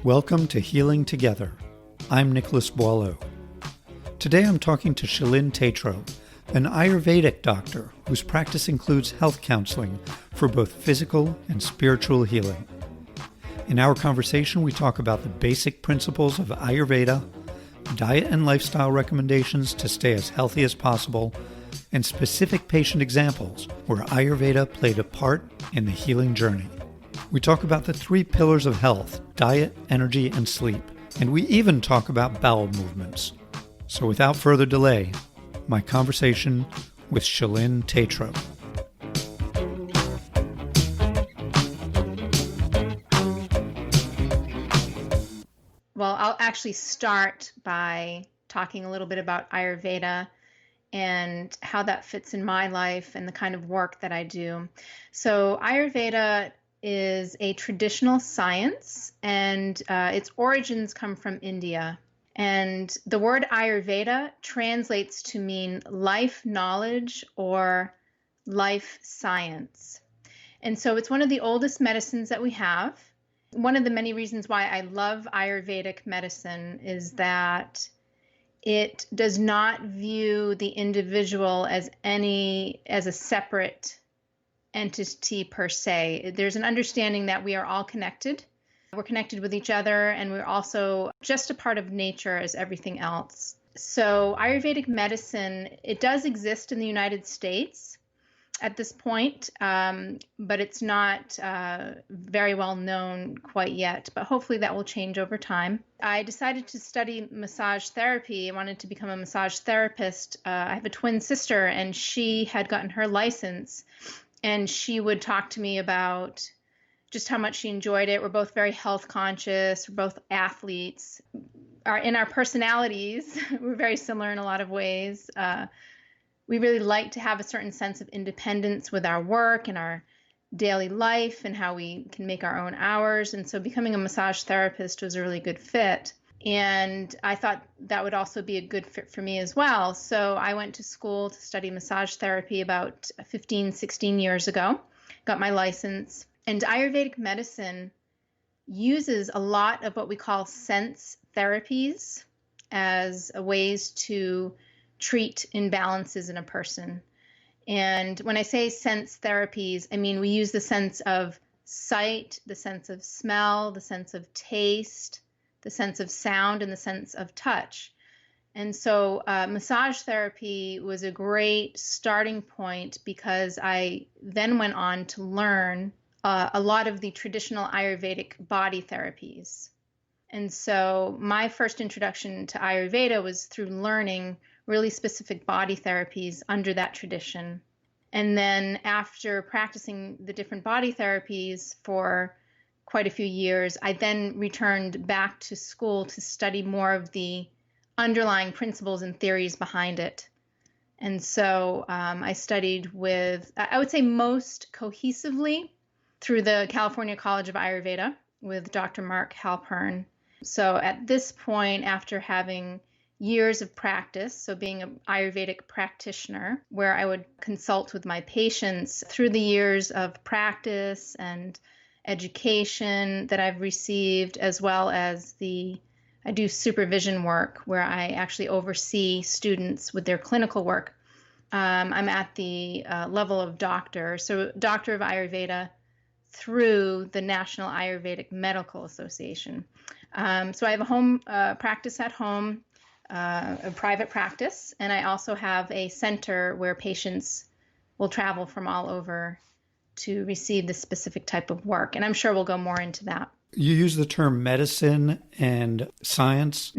Welcome to Healing Together. I'm Nicholas Boileau. Today I'm talking to Chelynn Tetrault, an Ayurvedic doctor whose practice includes health counseling for both physical and spiritual healing. In our conversation, we talk about the basic principles of Ayurveda, diet and lifestyle recommendations to stay as healthy as possible, and specific patient examples where Ayurveda played a part in the healing journey. We talk about the 3 pillars of health: diet, energy, and sleep. And we even talk about bowel movements. So without further delay, my conversation with Chelynn Tetrault. Well, I'll actually start by talking a little bit about Ayurveda and how that fits in my life and the kind of work that I do. So Ayurveda is a traditional science, and its origins come from India. And the word Ayurveda translates to mean life knowledge or life science. And so it's one of the oldest medicines that we have. One of the many reasons why I love Ayurvedic medicine is that it does not view the individual as a separate entity per se. There's an understanding that we are all connected. We're connected with each other, and we're also just a part of nature as everything else. So Ayurvedic medicine, it does exist in the United States at this point, but it's not very well known quite yet, but hopefully that will change over time. I decided to study massage therapy. I wanted to become a massage therapist. I have a twin sister, and she had gotten her license, and she would talk to me about just how much she enjoyed it. We're both very health conscious. We're both athletes. In our personalities, we're very similar in a lot of ways. We really like to have a certain sense of independence with our work and our daily life and how we can make our own hours. And so becoming a massage therapist was a really good fit. And I thought that would also be a good fit for me as well. So I went to school to study massage therapy about 15, 16 years ago, got my license. And Ayurvedic medicine uses a lot of what we call sense therapies as ways to treat imbalances in a person. And when I say sense therapies, I mean we use the sense of sight, the sense of smell, the sense of taste, the sense of sound, and the sense of touch. And so massage therapy was a great starting point because I then went on to learn a lot of the traditional Ayurvedic body therapies. And so my first introduction to Ayurveda was through learning really specific body therapies under that tradition. And then after practicing the different body therapies for quite a few years, I then returned back to school to study more of the underlying principles and theories behind it. And so I studied with, I would say most cohesively, through the California College of Ayurveda with Dr. Mark Halpern. So at this point, after having years of practice, so being an Ayurvedic practitioner, where I would consult with my patients through the years of practice and education that I've received, as well as I do supervision work where I actually oversee students with their clinical work. I'm at the level of doctor, so Doctor of Ayurveda through the National Ayurvedic Medical Association. So I have a home practice at home, a private practice, and I also have a center where patients will travel from all over to receive this specific type of work. And I'm sure we'll go more into that. You use the term medicine and science,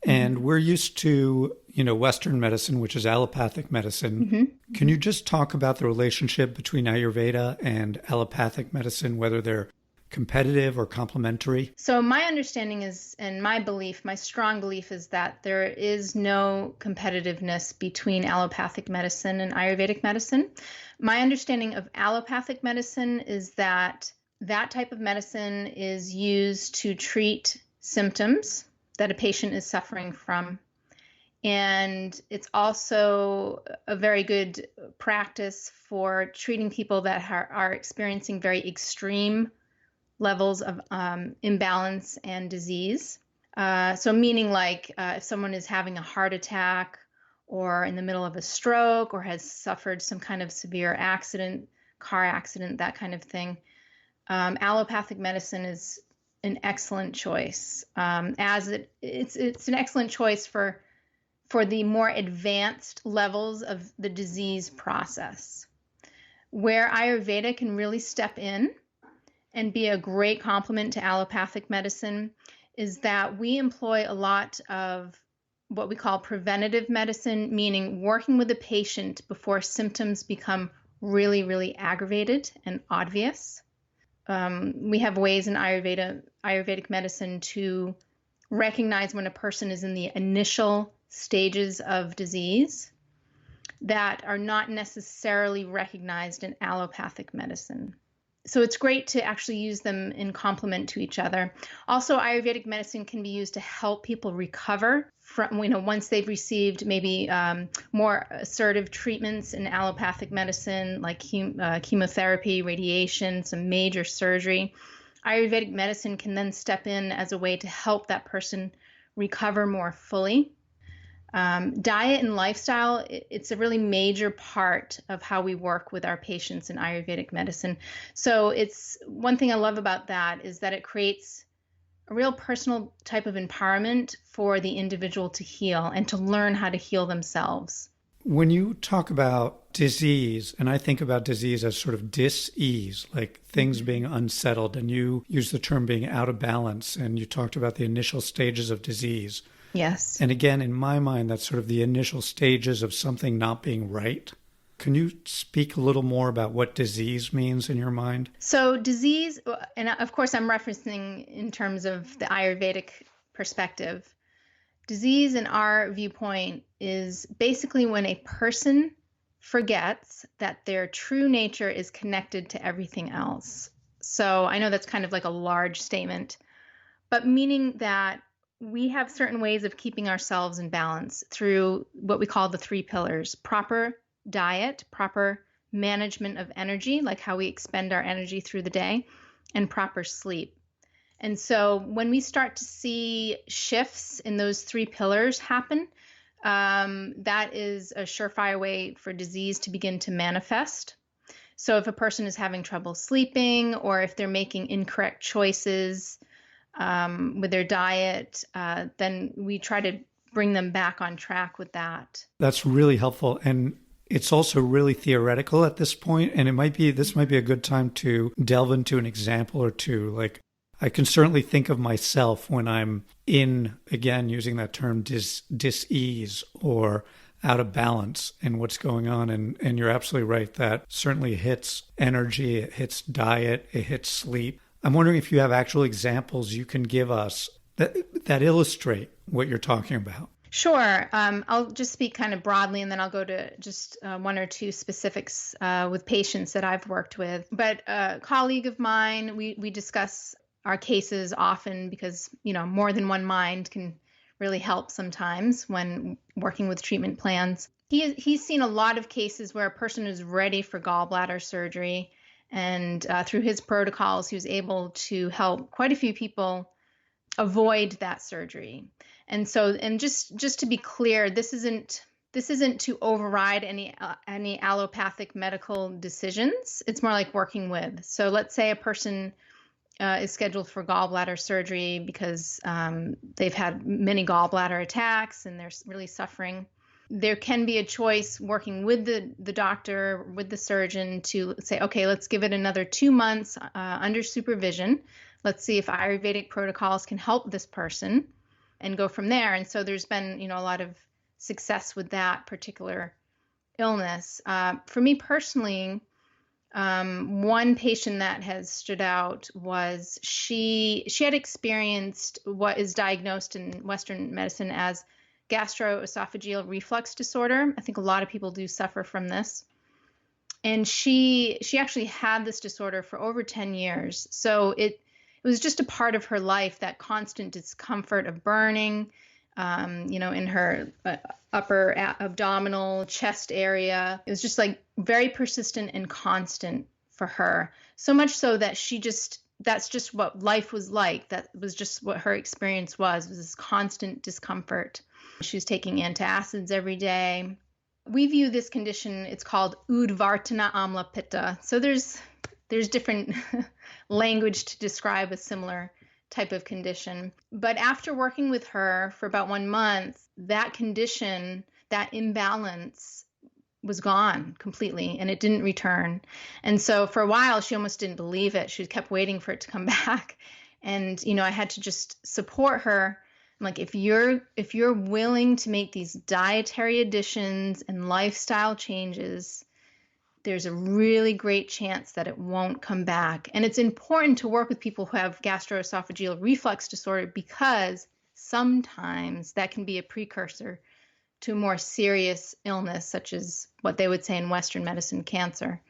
and we're used to, Western medicine, which is allopathic medicine. Can you just talk about the relationship between Ayurveda and allopathic medicine, whether they're competitive or complementary? So my understanding is, and my belief, my strong belief is that there is no competitiveness between allopathic medicine and Ayurvedic medicine. My understanding of allopathic medicine is that type of medicine is used to treat symptoms that a patient is suffering from. And it's also a very good practice for treating people that are experiencing very extreme levels of imbalance and disease. So meaning like if someone is having a heart attack or in the middle of a stroke or has suffered some kind of severe accident, car accident, that kind of thing, allopathic medicine is an excellent choice. It's an excellent choice for the more advanced levels of the disease process. Where Ayurveda can really step in and be a great complement to allopathic medicine is that we employ a lot of what we call preventative medicine, meaning working with the patient before symptoms become really, really aggravated and obvious. We have ways in Ayurvedic medicine to recognize when a person is in the initial stages of disease that are not necessarily recognized in allopathic medicine. So it's great to actually use them in complement to each other. Also, Ayurvedic medicine can be used to help people recover from, once they've received maybe more assertive treatments in allopathic medicine, like chemotherapy, radiation, some major surgery. Ayurvedic medicine can then step in as a way to help that person recover more fully. Diet and lifestyle, it's a really major part of how we work with our patients in Ayurvedic medicine. So it's one thing I love about that is that it creates a real personal type of empowerment for the individual to heal and to learn how to heal themselves. When you talk about disease, and I think about disease as sort of dis-ease, like things being unsettled, and you use the term being out of balance, and you talked about the initial stages of disease. Yes. And again, in my mind, that's sort of the initial stages of something not being right. Can you speak a little more about what disease means in your mind? So disease, and of course I'm referencing in terms of the Ayurvedic perspective. Disease in our viewpoint is basically when a person forgets that their true nature is connected to everything else. So I know that's kind of like a large statement, but meaning that we have certain ways of keeping ourselves in balance through what we call the 3 pillars: proper diet, proper management of energy, like how we expend our energy through the day, and proper sleep. And so when we start to see shifts in those 3 pillars happen, that is a surefire way for disease to begin to manifest. So if a person is having trouble sleeping, or if they're making incorrect choices with their diet, then we try to bring them back on track with that. That's really helpful. And it's also really theoretical at this point, and this might be a good time to delve into an example or two. Like, I can certainly think of myself when I'm in, again, using that term, dis-ease or out of balance and what's going on. And you're absolutely right. That certainly hits energy, it hits diet, it hits sleep. I'm wondering if you have actual examples you can give us that illustrate what you're talking about. Sure. I'll just speak kind of broadly, and then I'll go to just 1 or 2 specifics with patients that I've worked with. But a colleague of mine, we discuss our cases often because, more than one mind can really help sometimes when working with treatment plans. He's seen a lot of cases where a person is ready for gallbladder surgery, and through his protocols, he was able to help quite a few people avoid that surgery. And so, and just to be clear, this isn't to override any allopathic medical decisions. It's more like working with. So let's say a person is scheduled for gallbladder surgery because they've had many gallbladder attacks and they're really suffering. There can be a choice working with the doctor, with the surgeon, to say, okay, let's give it another 2 months under supervision. Let's see if Ayurvedic protocols can help this person, and go from there. And so there's been, a lot of success with that particular illness. For me personally, one patient that has stood out was she had experienced what is diagnosed in Western medicine as gastroesophageal reflux disorder. I think a lot of people do suffer from this. And she actually had this disorder for over 10 years. So it was just a part of her life, that constant discomfort of burning, in her upper abdominal chest area. It was just like very persistent and constant for her. So much so that she just that's just what life was like. That was just what her experience was this constant discomfort. She was taking antacids every day. We view this condition, it's called Udvartana Amla Pitta. So there's different language to describe a similar type of condition. But after working with her for about 1 month, that condition, that imbalance was gone completely, and it didn't return. And so for a while, she almost didn't believe it. She kept waiting for it to come back. And, I had to just support her. I'm like, if you're willing to make these dietary additions and lifestyle changes, there's a really great chance that it won't come back. And it's important to work with people who have gastroesophageal reflux disorder, because sometimes that can be a precursor to a more serious illness, such as what they would say in Western medicine, cancer.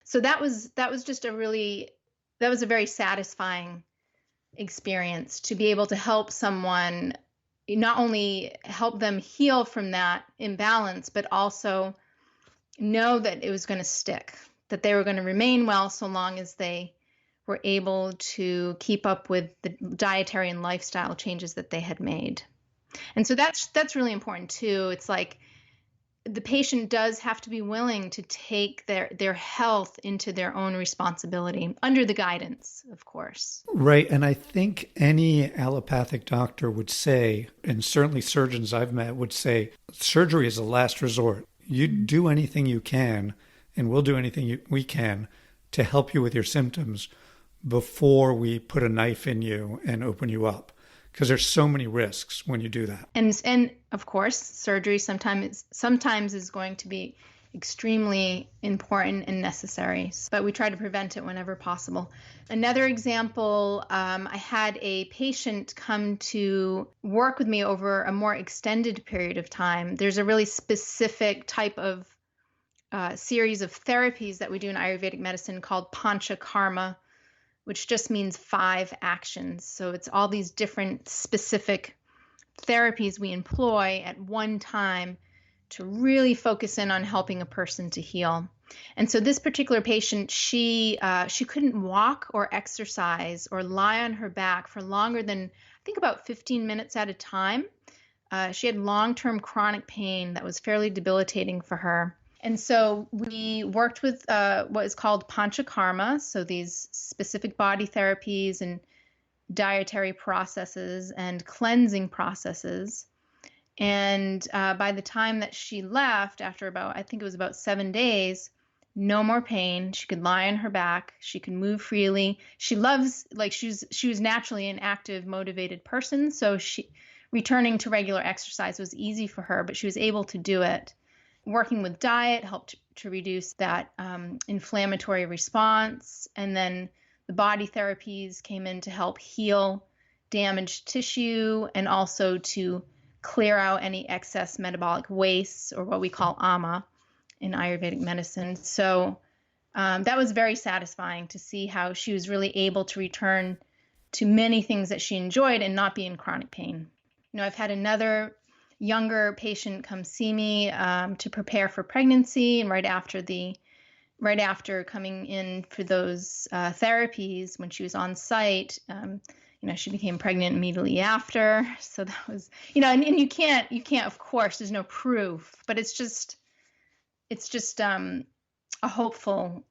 So that was just a very satisfying experience to be able to help someone, not only help them heal from that imbalance, but also know that it was going to stick, that they were going to remain well so long as they were able to keep up with the dietary and lifestyle changes that they had made. And so that's really important too. It's like the patient does have to be willing to take their health into their own responsibility, under the guidance, of course. Right. And I think any allopathic doctor would say, and certainly surgeons I've met would say, surgery is a last resort. You do anything you can, and we'll do anything we can to help you with your symptoms before we put a knife in you and open you up. Because there's so many risks when you do that. And of course, surgery sometimes is going to be extremely important and necessary, but we try to prevent it whenever possible. Another example, I had a patient come to work with me over a more extended period of time. There's a really specific type of series of therapies that we do in Ayurvedic medicine called Panchakarma, which just means 5 actions. So it's all these different specific therapies we employ at one time to really focus in on helping a person to heal. And so this particular patient, she couldn't walk or exercise or lie on her back for longer than, I think, about 15 minutes at a time. She had long-term chronic pain that was fairly debilitating for her. And so we worked with what is called Panchakarma, so these specific body therapies and dietary processes and cleansing processes. And by the time that she left, after I think it was about 7 days, no more pain. She could lie on her back. She could move freely. She was naturally an active, motivated person. So returning to regular exercise was easy for her, but she was able to do it. Working with diet helped to reduce that inflammatory response. And then the body therapies came in to help heal damaged tissue and also to clear out any excess metabolic waste, or what we call ama in Ayurvedic medicine. So that was very satisfying to see how she was really able to return to many things that she enjoyed and not be in chronic pain. I've had another younger patient come see me to prepare for pregnancy, and right after coming in for those therapies, when she was on site, she became pregnant immediately after. So that was, and you can't, of course, there's no proof, but it's just a hopeful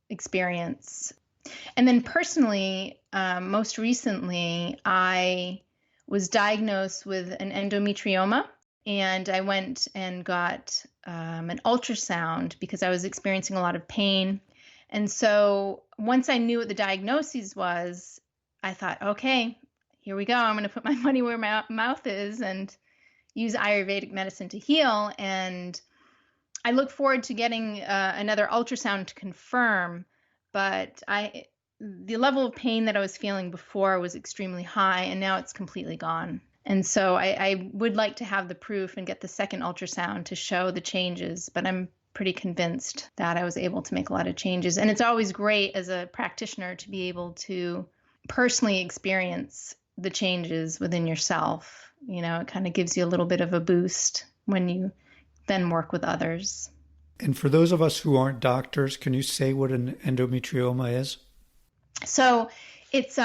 experience. And then personally, most recently, I was diagnosed with an endometrioma, and I went and got an ultrasound because I was experiencing a lot of pain. And so once I knew what the diagnosis was, I thought, okay, here we go. I'm going to put my money where my mouth is and use Ayurvedic medicine to heal. And I look forward to getting another ultrasound to confirm, but the level of pain that I was feeling before was extremely high, and now it's completely gone. And so I would like to have the proof and get the second ultrasound to show the changes, but I'm pretty convinced that I was able to make a lot of changes. And it's always great as a practitioner to be able to personally experience the changes within yourself. It kind of gives you a little bit of a boost when you then work with others. And for those of us who aren't doctors, can you say what an endometrioma is? So it's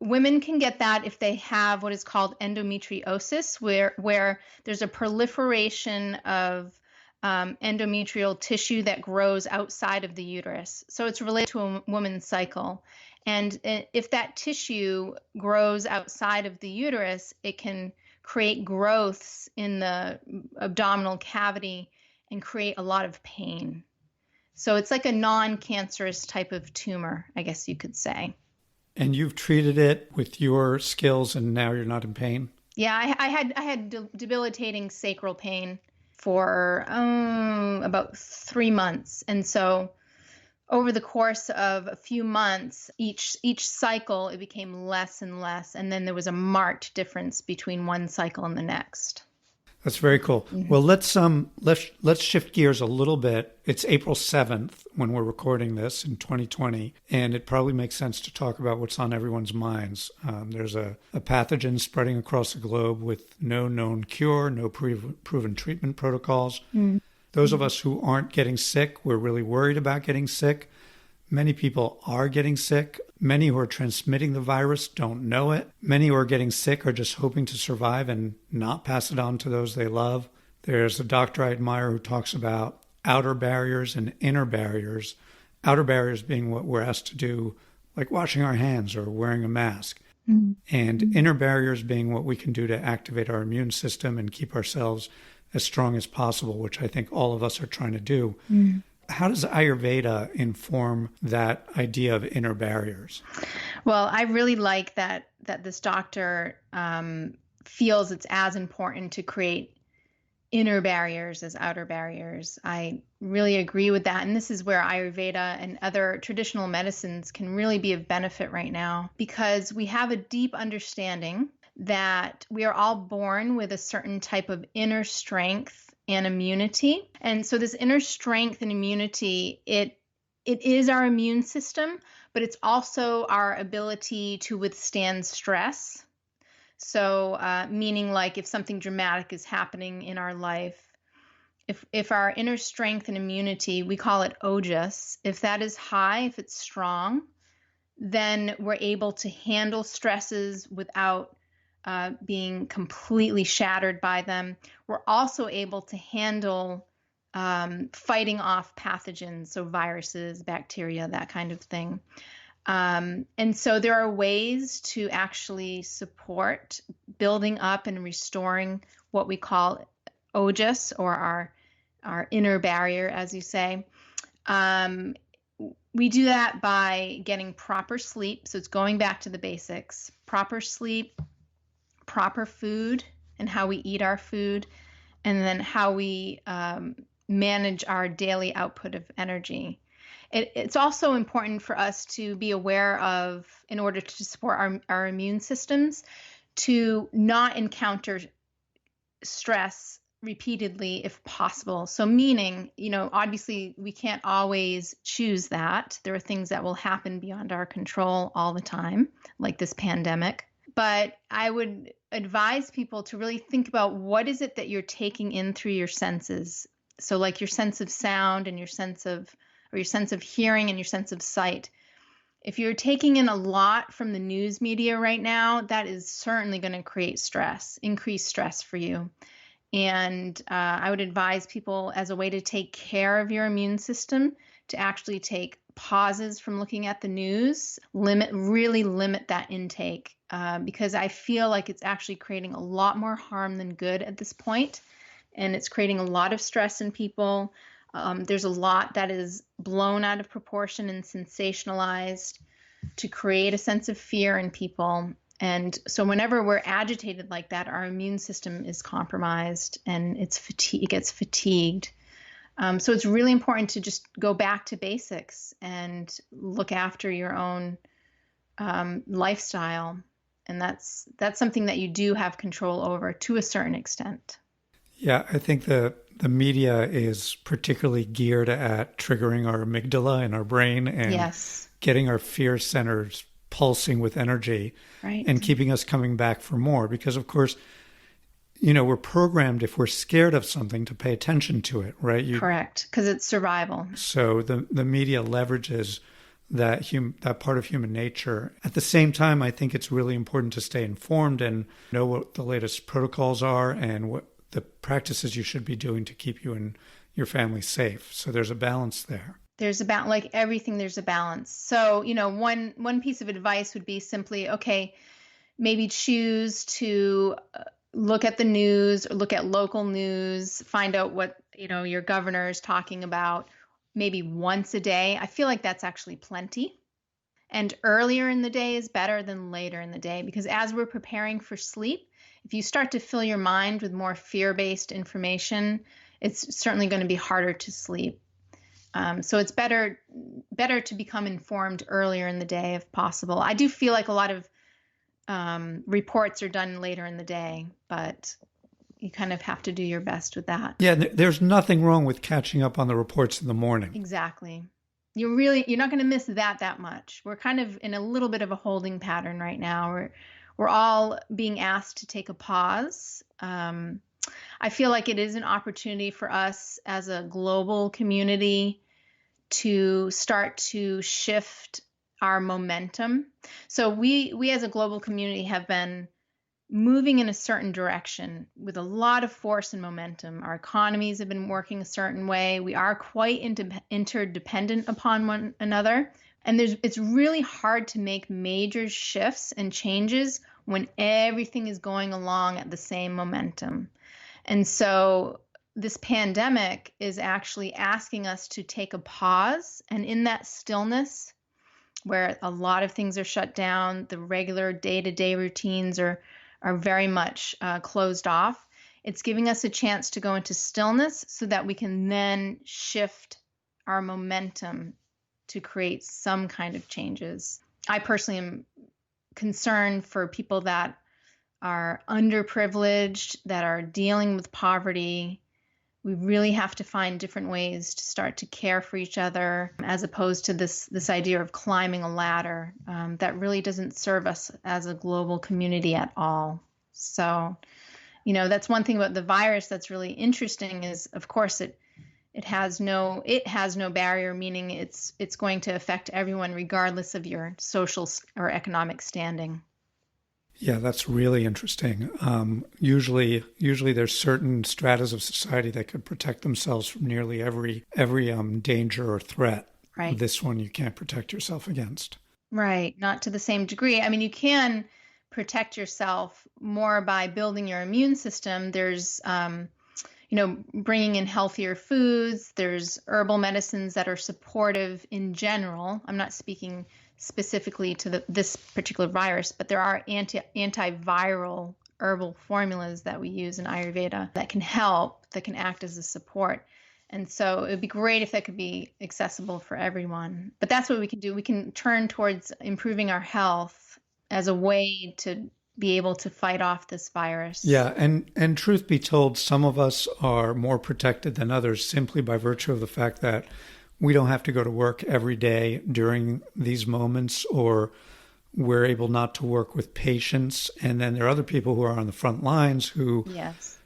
women can get that if they have what is called endometriosis, where there's a proliferation of endometrial tissue that grows outside of the uterus. So it's related to a woman's cycle. And if that tissue grows outside of the uterus, it can create growths in the abdominal cavity and create a lot of pain. So it's like a non-cancerous type of tumor, I guess you could say. And you've treated it with your skills and now you're not in pain? Yeah, I had debilitating sacral pain for about 3 months. And so over the course of a few months, each cycle, it became less and less. And then there was a marked difference between one cycle and the next. That's very cool. Mm-hmm. Well, let's shift gears a little bit. It's April 7th when we're recording this in 2020, and it probably makes sense to talk about what's on everyone's minds. There's a pathogen spreading across the globe with no known cure, no proven treatment protocols. Mm-hmm. Those of us who aren't getting sick, we're really worried about getting sick. Many people are getting sick. Many who are transmitting the virus don't know it. Many who are getting sick are just hoping to survive and not pass it on to those they love. There's a doctor I admire who talks about outer barriers and inner barriers. Outer barriers being what we're asked to do, like washing our hands or wearing a mask. Mm-hmm. And inner barriers being what we can do to activate our immune system and keep ourselves as strong as possible, which I think all of us are trying to do. Mm-hmm. How does Ayurveda inform that idea of inner barriers? Well, I really like that this doctor feels it's as important to create inner barriers as outer barriers. I really agree with that. And this is where Ayurveda and other traditional medicines can really be of benefit right now, because we have a deep understanding that we are all born with a certain type of inner strength and immunity. And so this inner strength and immunity, it is our immune system, but it's also our ability to withstand stress. So meaning like if something dramatic is happening in our life, if our inner strength and immunity, we call it ojas, if that is high, if it's strong, then we're able to handle stresses without being completely shattered by them. We're also able to handle fighting off pathogens, so viruses, bacteria, that kind of thing. And so there are ways to actually support building up and restoring what we call ojas, or our inner barrier, as you say. We do that by getting proper sleep. So it's going back to the basics: proper sleep, proper food and how we eat our food, and then how we manage our daily output of energy. It's also important for us to be aware of, in order to support our immune systems, to not encounter stress repeatedly if possible. So meaning, obviously we can't always choose that. There are things that will happen beyond our control all the time, like this pandemic. But I would advise people to really think about what is it that you're taking in through your senses. So like your sense of sound and your sense of hearing and your sense of sight. If you're taking in a lot from the news media right now, that is certainly going to create stress, increase stress for you. And I would advise people, as a way to take care of your immune system, to actually take pauses from looking at the news, really limit that intake, because I feel like it's actually creating a lot more harm than good at this point, and it's creating a lot of stress in people. There's a lot that is blown out of proportion and sensationalized to create a sense of fear in people. And so whenever we're agitated like that, our immune system is compromised and it gets fatigued. So it's really important to just go back to basics and look after your own lifestyle. And that's something that you do have control over to a certain extent. Yeah, I think the media is particularly geared at triggering our amygdala in our brain and yes. getting our fear centers pulsing with energy, right, and keeping us coming back for more. Because, of course, we're programmed, if we're scared of something, to pay attention to it, right? Correct, because it's survival. So the media leverages that part of human nature. At the same time, I think it's really important to stay informed and know what the latest protocols are and what the practices you should be doing to keep you and your family safe. So there's a balance there. There's about, like everything, there's a balance. So, one piece of advice would be simply, okay, maybe choose to look at the news or look at local news, find out what, your governor is talking about maybe once a day. I feel like that's actually plenty. And earlier in the day is better than later in the day, because as we're preparing for sleep, if you start to fill your mind with more fear-based information, it's certainly going to be harder to sleep. So it's better to become informed earlier in the day if possible. I do feel like a lot of reports are done later in the day, but you kind of have to do your best with that. Yeah, there's nothing wrong with catching up on the reports in the morning. Exactly. You're not going to miss that much. We're kind of in a little bit of a holding pattern right now. We're all being asked to take a pause. I feel like it is an opportunity for us as a global community to start to shift our momentum. So we as a global community have been moving in a certain direction with a lot of force and momentum. Our economies have been working a certain way. We are quite interdependent upon one another. And it's really hard to make major shifts and changes when everything is going along at the same momentum. And so this pandemic is actually asking us to take a pause, and in that stillness, where a lot of things are shut down, the regular day-to-day routines are very much closed off. It's giving us a chance to go into stillness so that we can then shift our momentum to create some kind of changes. I personally am concerned for people that are underprivileged, that are dealing with poverty. We really have to find different ways to start to care for each other, as opposed to this idea of climbing a ladder that really doesn't serve us as a global community at all. So, that's one thing about the virus that's really interesting is, of course, it has no barrier, meaning it's going to affect everyone regardless of your social or economic standing. Yeah, that's really interesting. Usually there's certain stratas of society that could protect themselves from nearly every danger or threat. Right. This one you can't protect yourself against. Right. Not to the same degree. I mean, you can protect yourself more by building your immune system. There's, bringing in healthier foods. There's herbal medicines that are supportive in general. I'm not speaking specifically to this particular virus, but there are antiviral herbal formulas that we use in Ayurveda that can help, that can act as a support. And so it would be great if that could be accessible for everyone. But that's what we can do. We can turn towards improving our health as a way to be able to fight off this virus. Yeah, and truth be told, some of us are more protected than others simply by virtue of the fact that we don't have to go to work every day during these moments, or we're able not to work with patients. And then there are other people who are on the front lines who, yes,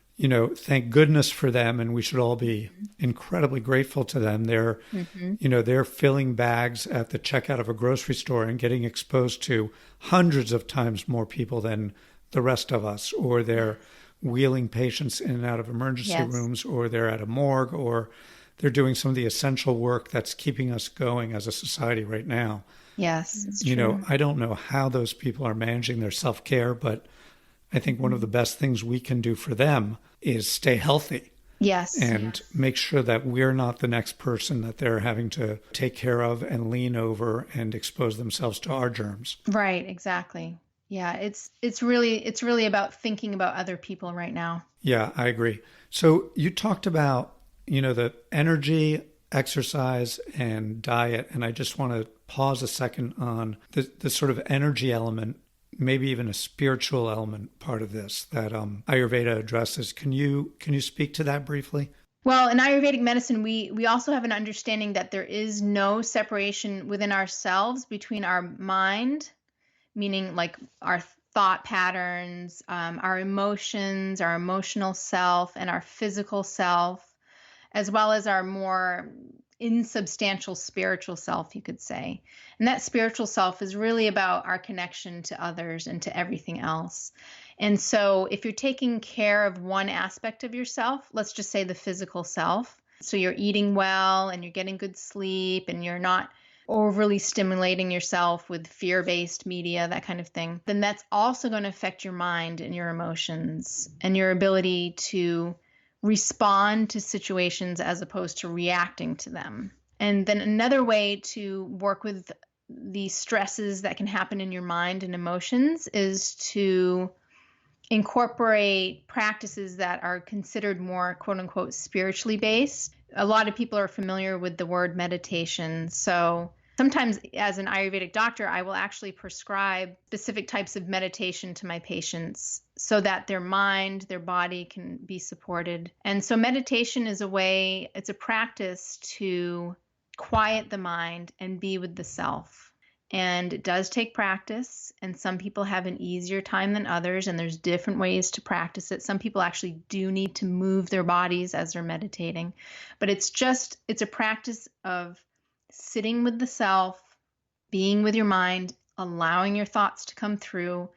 thank goodness for them. And we should all be incredibly grateful to them. They're, they're filling bags at the checkout of a grocery store and getting exposed to hundreds of times more people than the rest of us, or they're wheeling patients in and out of emergency rooms, or they're at a morgue, or they're doing some of the essential work that's keeping us going as a society right now. Yes, it's true. I don't know how those people are managing their self-care, but I think one of the best things we can do for them is stay healthy. Yes. And make sure that we're not the next person that they're having to take care of and lean over and expose themselves to our germs. Right, exactly. Yeah, it's really about thinking about other people right now. Yeah, I agree. So you talked about the energy, exercise, and diet. And I just want to pause a second on the sort of energy element, maybe even a spiritual element part of this that Ayurveda addresses. Can you speak to that briefly? Well, in Ayurvedic medicine, we also have an understanding that there is no separation within ourselves between our mind, meaning like our thought patterns, our emotions, our emotional self, and our physical self, as well as our more insubstantial spiritual self, you could say. And that spiritual self is really about our connection to others and to everything else. And so if you're taking care of one aspect of yourself, let's just say the physical self, so you're eating well and you're getting good sleep and you're not overly stimulating yourself with fear-based media, that kind of thing, then that's also going to affect your mind and your emotions and your ability to respond to situations as opposed to reacting to them. And then another way to work with the stresses that can happen in your mind and emotions is to incorporate practices that are considered more quote unquote spiritually based. A lot of people are familiar with the word meditation. So sometimes as an Ayurvedic doctor, I will actually prescribe specific types of meditation to my patients so that their mind, their body can be supported. And so meditation is it's a practice to quiet the mind and be with the self. And it does take practice, and some people have an easier time than others, and there's different ways to practice it. Some people actually do need to move their bodies as they're meditating, but it's a practice of sitting with the self, being with your mind, allowing your thoughts to come through,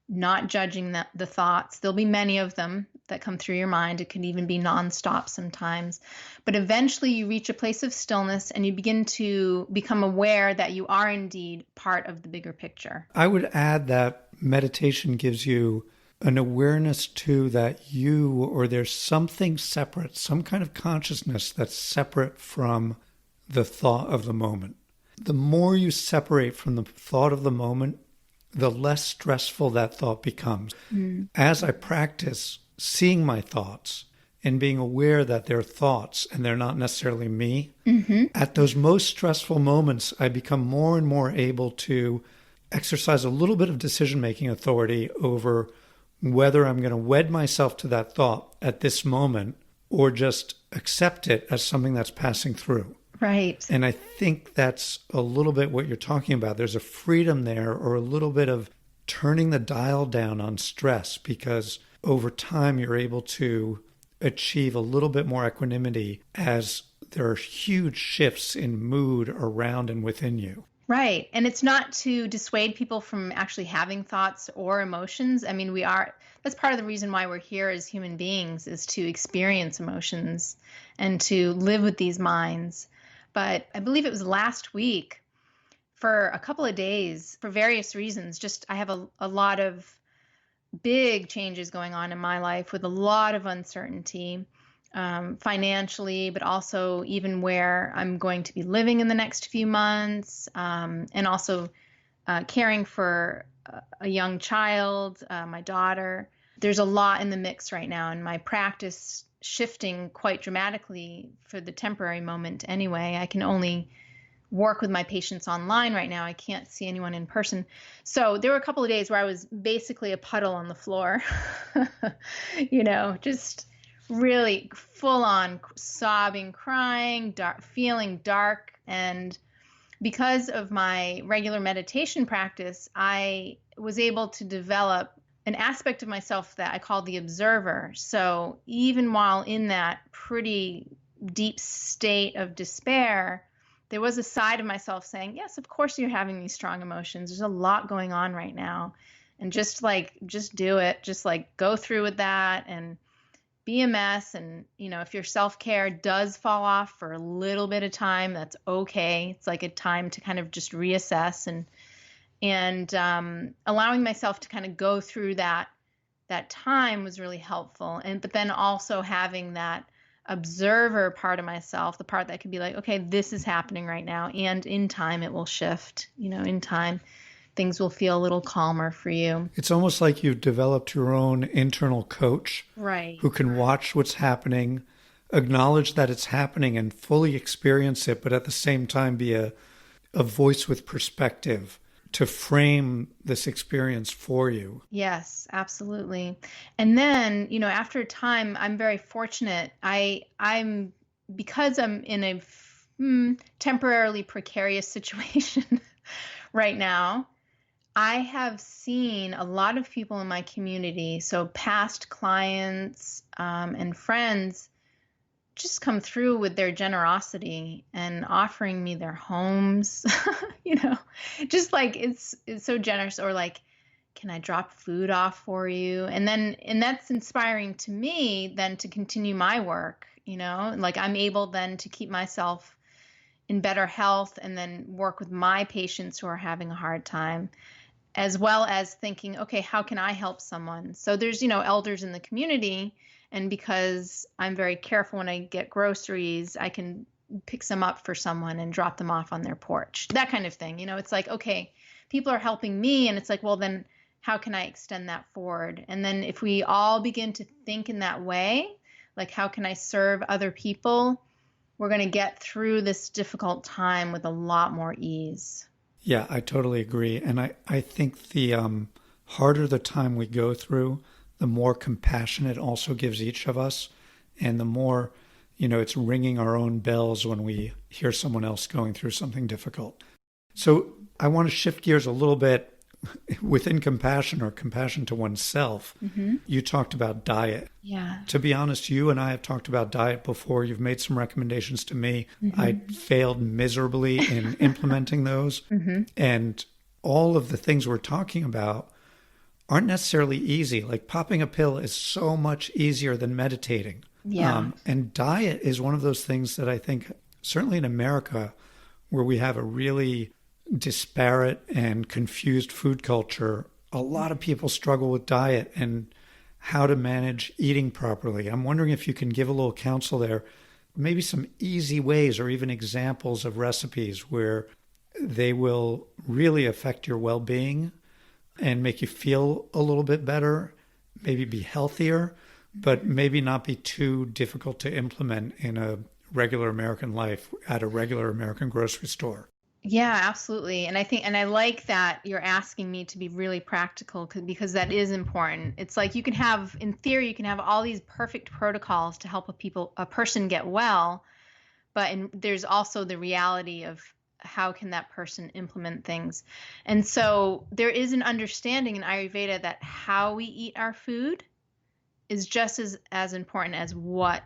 not judging the thoughts. There'll be many of them that come through your mind. It can even be nonstop sometimes. But eventually you reach a place of stillness and you begin to become aware that you are indeed part of the bigger picture. I would add that meditation gives you an awareness too that there's something separate, some kind of consciousness that's separate from the thought of the moment. The more you separate from the thought of the moment, the less stressful that thought becomes. As I practice seeing my thoughts and being aware that they're thoughts and they're not necessarily me, at those most stressful moments, I become more and more able to exercise a little bit of decision-making authority over whether I'm going to wed myself to that thought at this moment or just accept it as something that's passing through. Right. And I think that's a little bit what you're talking about. There's a freedom there, or a little bit of turning the dial down on stress, because over time you're able to achieve a little bit more equanimity as there are huge shifts in mood around and within you. Right. And it's not to dissuade people from actually having thoughts or emotions. I mean, that's part of the reason why we're here as human beings, is to experience emotions and to live with these minds. But I believe it was last week, for a couple of days, for various reasons, I have a lot of big changes going on in my life with a lot of uncertainty, financially, but also even where I'm going to be living in the next few months, and also caring for a young child, my daughter. There's a lot in the mix right now, and my practice shifting quite dramatically for the temporary moment anyway. I can only work with my patients online right now. I can't see anyone in person. So there were a couple of days where I was basically a puddle on the floor, just really full on sobbing, crying, feeling dark. And because of my regular meditation practice, I was able to develop an aspect of myself that I call the observer. So even while in that pretty deep state of despair, there was a side of myself saying, yes, of course you're having these strong emotions. There's a lot going on right now. And just do it. Just go through with that and be a mess. And, if your self-care does fall off for a little bit of time, that's okay. It's like a time to kind of just reassess and allowing myself to kind of go through that time was really helpful. But then also having that observer part of myself, the part that could be like, okay, this is happening right now, and in time it will shift. In time things will feel a little calmer for you. It's almost like you've developed your own internal coach, right, who can watch what's happening, acknowledge that it's happening and fully experience it, but at the same time be a voice with perspective to frame this experience for you. Yes, absolutely. And then, after a time, I'm very fortunate. Because I'm in a temporarily precarious situation right now, I have seen a lot of people in my community, so past clients and friends, just come through with their generosity and offering me their homes, you know, just like it's so generous. Or like, can I drop food off for you? And that's inspiring to me then to continue my work, you know, like I'm able then to keep myself in better health and then work with my patients who are having a hard time, as well as thinking, okay, how can I help someone? So there's, you know, elders in the community, and because I'm very careful when I get groceries, I can pick some up for someone and drop them off on their porch, that kind of thing. You know, it's like, okay, people are helping me, and it's like, well, then how can I extend that forward? And then if we all begin to think in that way, like, how can I serve other people? We're going to get through this difficult time with a lot more ease. Yeah, I totally agree. And I think the harder the time we go through, the more compassion it also gives each of us. And the more, you know, it's ringing our own bells when we hear someone else going through something difficult. So I want to shift gears a little bit within compassion, or compassion to oneself. Mm-hmm. You talked about diet. Yeah. To be honest, you and I have talked about diet before. You've made some recommendations to me. Mm-hmm. I failed miserably in implementing those. Mm-hmm. And all of the things we're talking about aren't necessarily easy. Like popping a pill is so much easier than meditating. Yeah. And diet is one of those things that I think, certainly in America, where we have a really disparate and confused food culture, a lot of people struggle with diet and how to manage eating properly. I'm wondering if you can give a little counsel there, maybe some easy ways or even examples of recipes where they will really affect your well-being and make you feel a little bit better, maybe be healthier, but maybe not be too difficult to implement in a regular American life at a regular American grocery store. Yeah, absolutely. And I like that you're asking me to be really practical, because that is important. It's like you can have, in theory, you can have all these perfect protocols to help a person get well, but there's also the reality of how can that person implement things. And so there is an understanding in Ayurveda that how we eat our food is just as important as what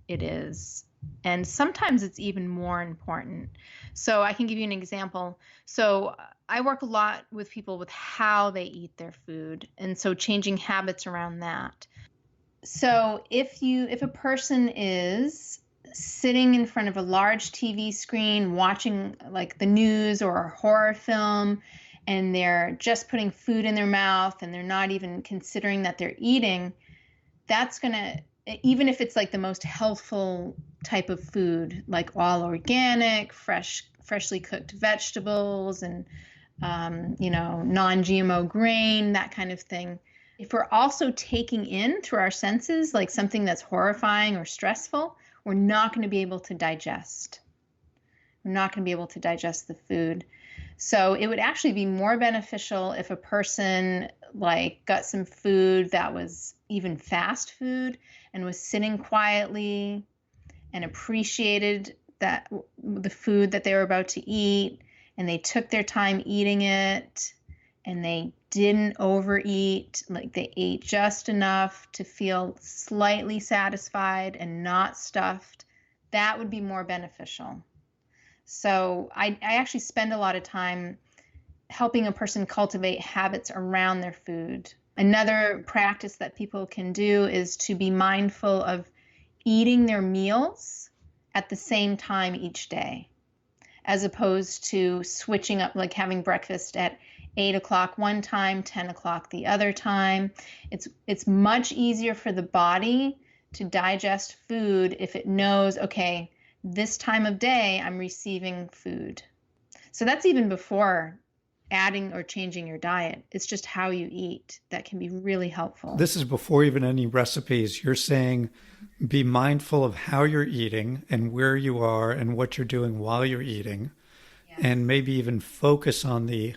it is. And sometimes it's even more important. So I can give you an example. So I work a lot with people with how they eat their food, and so changing habits around that. So if a person is sitting in front of a large TV screen watching like the news or a horror film, and they're just putting food in their mouth and they're not even considering that they're eating, that's going to, even if it's like the most healthful type of food, like all organic, freshly cooked vegetables and, non-GMO grain, that kind of thing. If we're also taking in through our senses, like something that's horrifying or stressful, we're not going to be able to digest. We're not going to be able to digest the food. So it would actually be more beneficial if a person like got some food that was even fast food and was sitting quietly and appreciated that the food that they were about to eat, and they took their time eating it, and they didn't overeat, like they ate just enough to feel slightly satisfied and not stuffed. That would be more beneficial. So I actually spend a lot of time helping a person cultivate habits around their food. Another practice that people can do is to be mindful of eating their meals at the same time each day, as opposed to switching up, like having breakfast at 8 o'clock one time, 10 o'clock the other time. It's much easier for the body to digest food if it knows, okay, this time of day I'm receiving food. So that's even before adding or changing your diet. It's just how you eat that can be really helpful. This is before even any recipes. You're saying be mindful of how you're eating and where you are and what you're doing while you're eating. Yes. And maybe even focus on the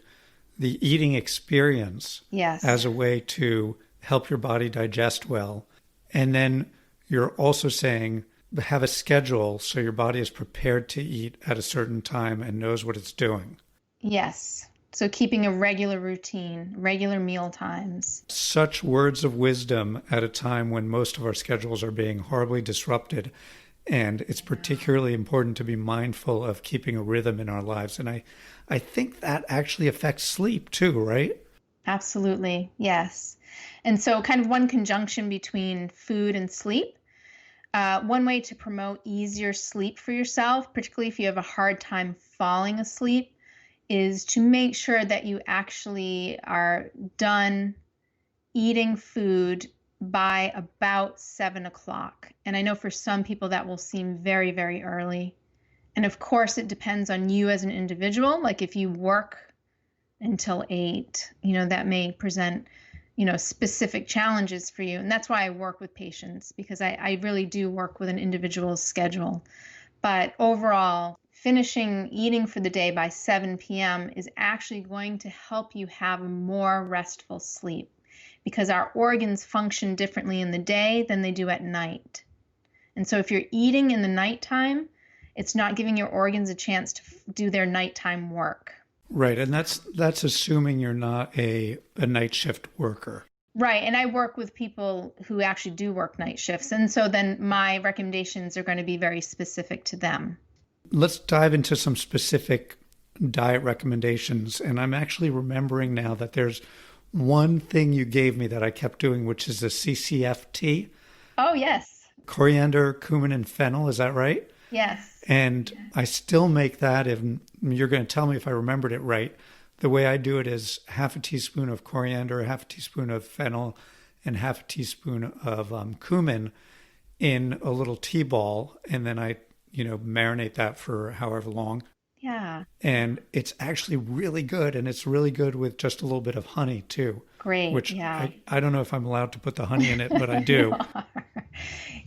eating experience. Yes. As a way to help your body digest well. And then you're also saying have a schedule so your body is prepared to eat at a certain time and knows what it's doing. Yes. So keeping a regular routine, regular meal times. Such words of wisdom at a time when most of our schedules are being horribly disrupted. And it's particularly important to be mindful of keeping a rhythm in our lives. And I think that actually affects sleep too, right? Absolutely. Yes. And so kind of one conjunction between food and sleep. One way to promote easier sleep for yourself, particularly if you have a hard time falling asleep, is to make sure that you actually are done eating food by about 7 o'clock. And I know for some people that will seem very, very early. And of course, it depends on you as an individual. Like if you work until 8, that may present, specific challenges for you. And that's why I work with patients, because I really do work with an individual schedule. But overall, finishing eating for the day by 7 p.m. is actually going to help you have a more restful sleep, because our organs function differently in the day than they do at night. And so if you're eating in the nighttime, it's not giving your organs a chance to do their nighttime work. Right. And that's assuming you're not a night shift worker. Right. And I work with people who actually do work night shifts. And so then my recommendations are going to be very specific to them. Let's dive into some specific diet recommendations. And I'm actually remembering now that there's one thing you gave me that I kept doing, which is the CCFT. Oh, yes. Coriander, cumin, and fennel. Is that right? Yes. And I still make that, and you're going to tell me if I remembered it right. The way I do it is half a teaspoon of coriander, half a teaspoon of fennel, and half a teaspoon of cumin in a little tea ball. And then I, marinate that for however long. Yeah. And it's actually really good. And it's really good with just a little bit of honey too. Great. Which yeah. I don't know if I'm allowed to put the honey in it, but I do.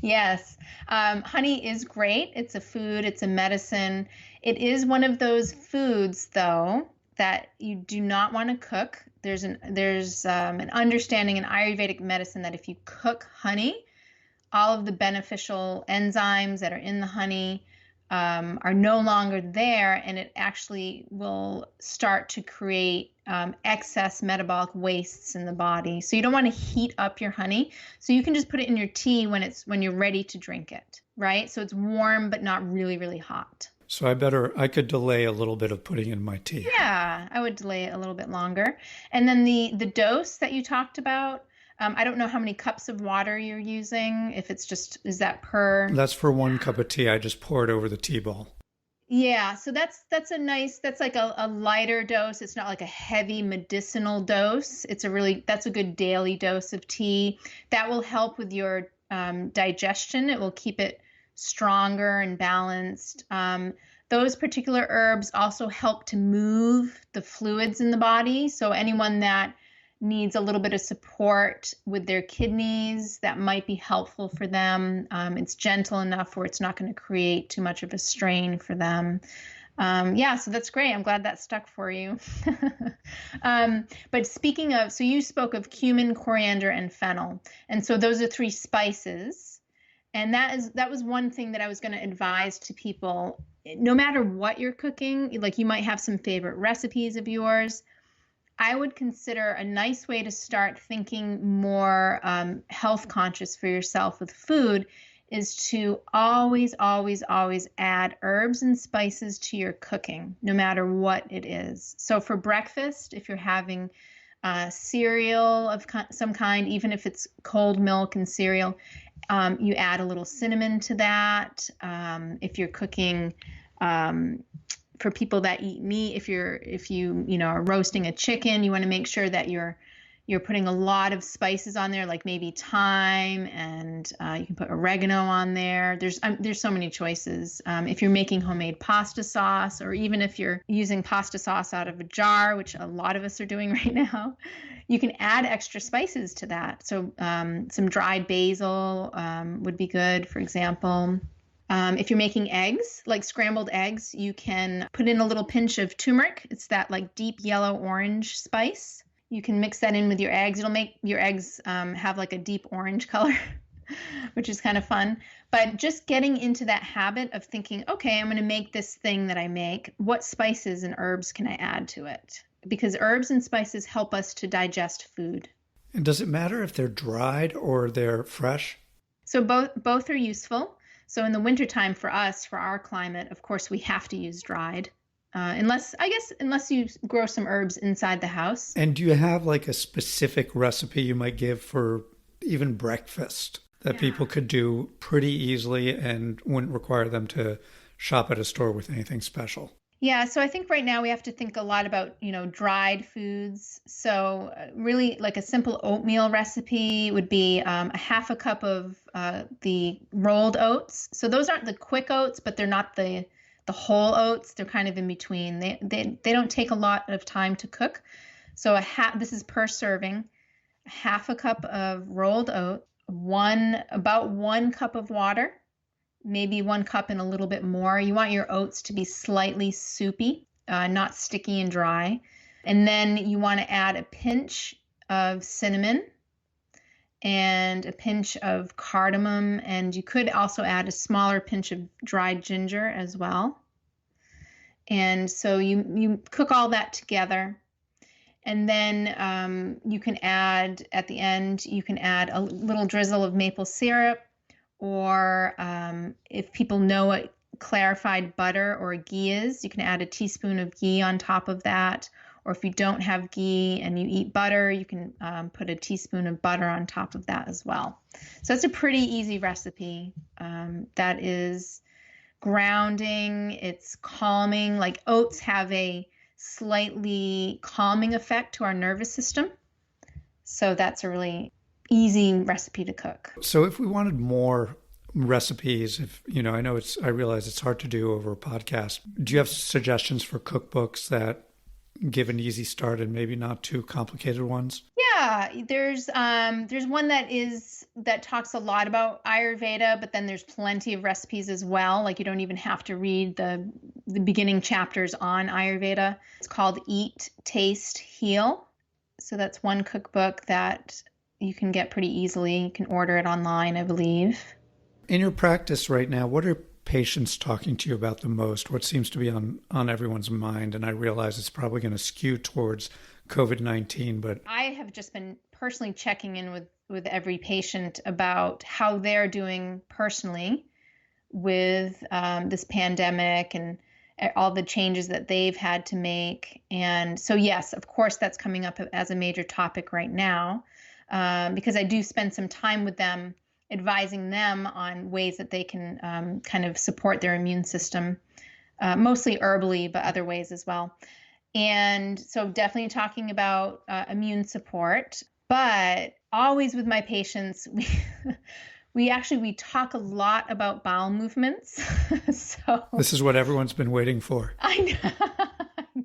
Yes. Honey is great. It's a food. It's a medicine. It is one of those foods, though, that you do not want to cook. There's an understanding in Ayurvedic medicine that if you cook honey, all of the beneficial enzymes that are in the honey are no longer there, and it actually will start to create excess metabolic wastes in the body. So you don't want to heat up your honey. So you can just put it in your tea when you're ready to drink it, right? So it's warm but not really, really hot. So I could delay a little bit of putting in my tea. Yeah, I would delay it a little bit longer. And then the dose that you talked about, I don't know how many cups of water you're using. If it's is that per? That's for 1 cup of tea. I just pour it over the tea ball. Yeah, so that's like a lighter dose. It's not like a heavy medicinal dose. That's a good daily dose of tea. That will help with your digestion. It will keep it stronger and balanced. Those particular herbs also help to move the fluids in the body. So anyone that needs a little bit of support with their kidneys, that might be helpful for them. It's gentle enough where it's not going to create too much of a strain for them. So that's great. I'm glad that stuck for you. But speaking of, so you spoke of cumin, coriander, and fennel. And so those are 3 spices. And that was one thing that I was going to advise to people. No matter what you're cooking, like you might have some favorite recipes of yours, I would consider a nice way to start thinking more health conscious for yourself with food is to always, always, always add herbs and spices to your cooking, no matter what it is. So for breakfast, if you're having cereal of some kind, even if it's cold milk and cereal, you add a little cinnamon to that. If you're cooking for people that eat meat, if you are roasting a chicken, you want to make sure that you're putting a lot of spices on there, like maybe thyme, and you can put oregano on there. There's so many choices. If you're making homemade pasta sauce, or even if you're using pasta sauce out of a jar, which a lot of us are doing right now, you can add extra spices to that. So some dried basil would be good, for example. If you're making eggs, like scrambled eggs, you can put in a little pinch of turmeric. It's that like deep yellow orange spice. You can mix that in with your eggs. It'll make your eggs have like a deep orange color, which is kind of fun. But just getting into that habit of thinking, okay, I'm going to make this thing that I make. What spices and herbs can I add to it? Because herbs and spices help us to digest food. And does it matter if they're dried or they're fresh? So both are useful. So in the wintertime for us, for our climate, of course, we have to use dried. Unless you grow some herbs inside the house. And do you have like a specific recipe you might give for even breakfast that people could do pretty easily and wouldn't require them to shop at a store with anything special? Yeah, so I think right now we have to think a lot about, dried foods. So really like a simple oatmeal recipe would be a half a cup of the rolled oats. So those aren't the quick oats, but they're not the whole oats. They're kind of in between. They don't take a lot of time to cook. So this is per serving, a half a cup of rolled oat, about 1 cup of water, maybe 1 cup and a little bit more. You want your oats to be slightly soupy, not sticky and dry. And then you want to add a pinch of cinnamon and a pinch of cardamom, and you could also add a smaller pinch of dried ginger as well. And so you cook all that together. And then you can add, at the end, you can add a little drizzle of maple syrup, or if people know what clarified butter or ghee is, you can add a teaspoon of ghee on top of that. Or if you don't have ghee and you eat butter, you can put a teaspoon of butter on top of that as well. So it's a pretty easy recipe that is grounding, it's calming. Like oats have a slightly calming effect to our nervous system. So that's a really easy recipe to cook. So if we wanted more recipes, I realize it's hard to do over a podcast. Do you have suggestions for cookbooks that give an easy start and maybe not too complicated ones? Yeah, there's one that talks a lot about Ayurveda, but then there's plenty of recipes as well. Like you don't even have to read the beginning chapters on Ayurveda. It's called Eat, Taste, Heal. So that's one cookbook that you can get pretty easily. You can order it online, I believe. In your practice right now, what are patients talking to you about the most? What seems to be on everyone's mind? And I realize it's probably going to skew towards COVID-19, but I have just been personally checking in with every patient about how they're doing personally with this pandemic and all the changes that they've had to make. And so, yes, of course, that's coming up as a major topic right now because I do spend some time with them advising them on ways that they can kind of support their immune system, mostly herbally, but other ways as well. And so definitely talking about immune support, but always with my patients, we talk a lot about bowel movements. So this is what everyone's been waiting for. I know.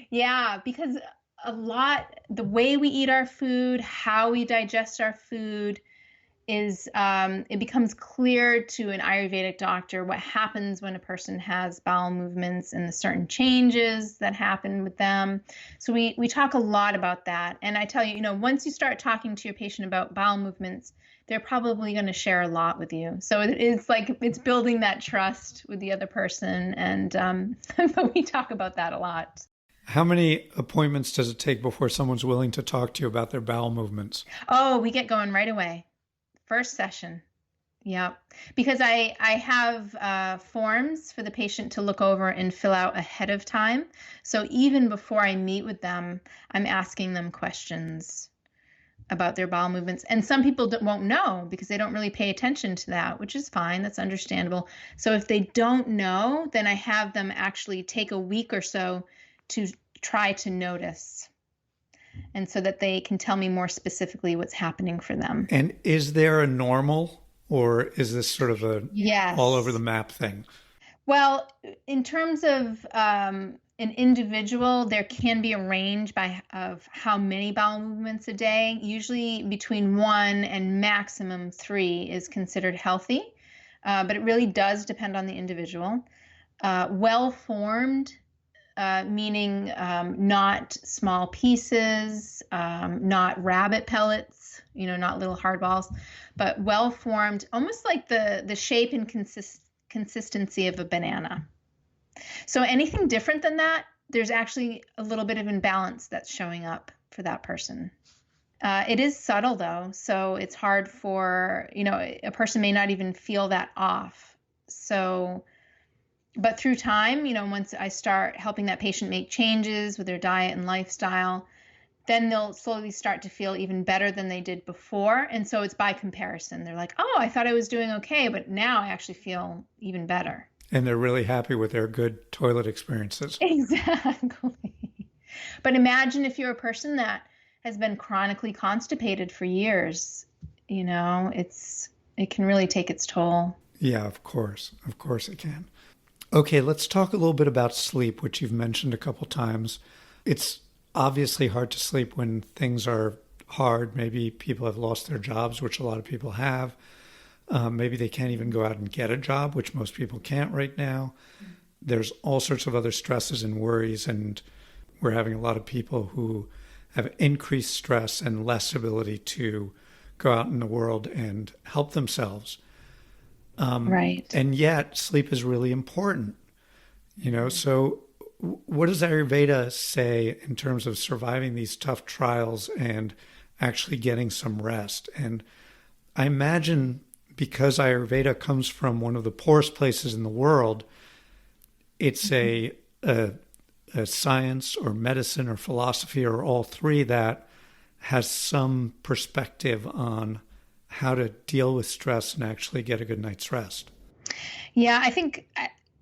Yeah, because the way we eat our food, how we digest our food, is it becomes clear to an Ayurvedic doctor what happens when a person has bowel movements and the certain changes that happen with them. So we talk a lot about that. And I tell you, once you start talking to your patient about bowel movements, they're probably going to share a lot with you. So it's like it's building that trust with the other person. And but we talk about that a lot. How many appointments does it take before someone's willing to talk to you about their bowel movements? Oh, we get going right away. First session. Yeah. Because I have forms for the patient to look over and fill out ahead of time. So even before I meet with them, I'm asking them questions about their bowel movements. And some people won't know because they don't really pay attention to that, which is fine. That's understandable. So if they don't know, then I have them actually take a week or so to try to notice. And so that they can tell me more specifically what's happening for them. And is there a normal, or is this sort of a all over the map thing? Well, in terms of an individual, there can be a range of how many bowel movements a day. Usually between 1 and maximum 3 is considered healthy, but it really does depend on the individual. Well-formed, meaning not small pieces, not rabbit pellets, not little hard balls, but well-formed, almost like the shape and consistency of a banana. So anything different than that, there's actually a little bit of imbalance that's showing up for that person. It is subtle though, so it's hard for, a person may not even feel that off. So, but through time, once I start helping that patient make changes with their diet and lifestyle, then they'll slowly start to feel even better than they did before. And so it's by comparison. They're like, oh, I thought I was doing okay, but now I actually feel even better. And they're really happy with their good toilet experiences. Exactly. But imagine if you're a person that has been chronically constipated for years, it can really take its toll. Yeah, of course. Of course it can. Okay, let's talk a little bit about sleep, which you've mentioned a couple times. It's obviously hard to sleep when things are hard. Maybe people have lost their jobs, which a lot of people have. Maybe they can't even go out and get a job, which most people can't right now. There's all sorts of other stresses and worries, and we're having a lot of people who have increased stress and less ability to go out in the world and help themselves. Right. And yet sleep is really important, so what does Ayurveda say in terms of surviving these tough trials and actually getting some rest? And I imagine because Ayurveda comes from one of the poorest places in the world, it's a science or medicine or philosophy or all three that has some perspective on how to deal with stress and actually get a good night's rest. Yeah, I think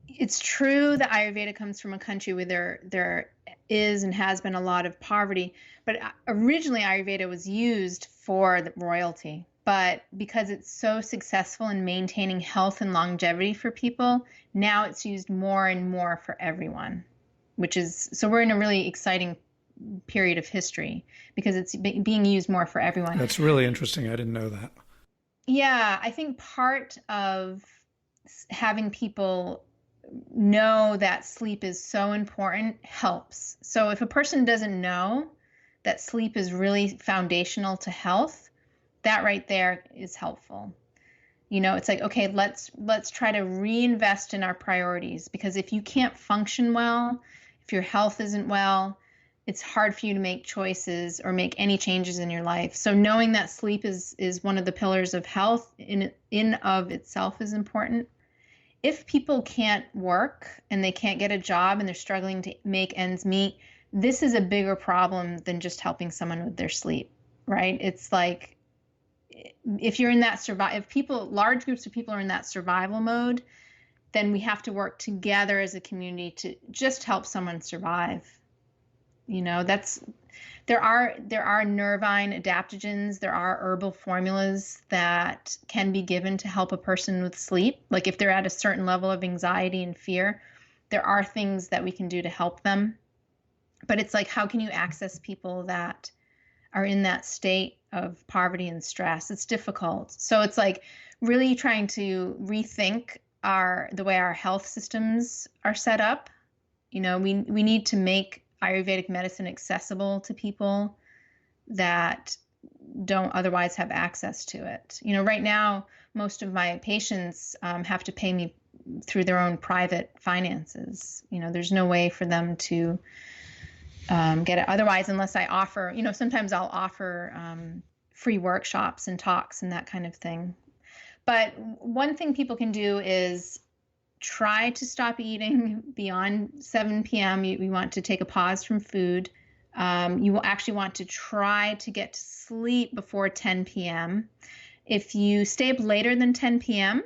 it's true that Ayurveda comes from a country where there is and has been a lot of poverty, but originally Ayurveda was used for the royalty. But because it's so successful in maintaining health and longevity for people, now it's used more and more for everyone, so we're in a really exciting period of history because it's being used more for everyone. That's really interesting. I didn't know that. Yeah, I think part of having people know that sleep is so important helps. So if a person doesn't know that sleep is really foundational to health, that right there is helpful. It's like, okay, let's try to reinvest in our priorities, because if you can't function well, if your health isn't well, it's hard for you to make choices or make any changes in your life. So knowing that sleep is one of the pillars of health in of itself is important. If people can't work and they can't get a job and they're struggling to make ends meet, this is a bigger problem than just helping someone with their sleep, right? It's like if you're in that large groups of people are in that survival mode, then we have to work together as a community to just help someone survive. There are nervine adaptogens, there are herbal formulas that can be given to help a person with sleep. Like if they're at a certain level of anxiety and fear, there are things that we can do to help them. But it's like, how can you access people that are in that state of poverty and stress? It's difficult. So it's like really trying to rethink the way our health systems are set up. We need to make Ayurvedic medicine accessible to people that don't otherwise have access to it. Right now, most of my patients have to pay me through their own private finances. There's no way for them to get it otherwise unless I offer, sometimes I'll offer free workshops and talks and that kind of thing. But one thing people can do is try to stop eating beyond 7 p.m. You want to take a pause from food. You will actually want to try to get to sleep before 10 p.m. If you stay up later than 10 p.m.,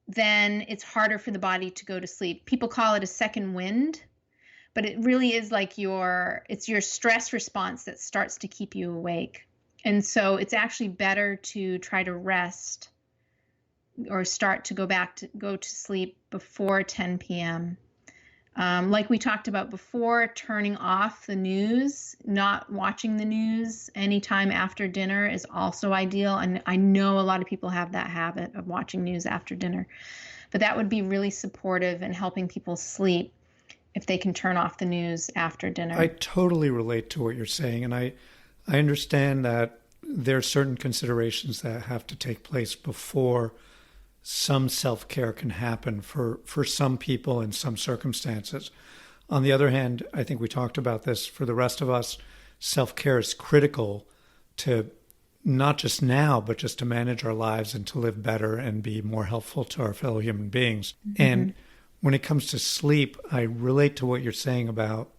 then it's harder for the body to go to sleep. People call it a second wind, but it really is like it's your stress response that starts to keep you awake. And so it's actually better to try to rest or start to go to sleep before 10 p.m. Like we talked about before, turning off the news, not watching the news anytime after dinner is also ideal. And I know a lot of people have that habit of watching news after dinner, but that would be really supportive in helping people sleep if they can turn off the news after dinner. I totally relate to what you're saying. And I understand that there are certain considerations that have to take place before some self-care can happen for some people in some circumstances. On the other hand, I think we talked about this, for the rest of us, self-care is critical, to not just now, but just to manage our lives and to live better and be more helpful to our fellow human beings. Mm-hmm. And when it comes to sleep, I relate to what you're saying about,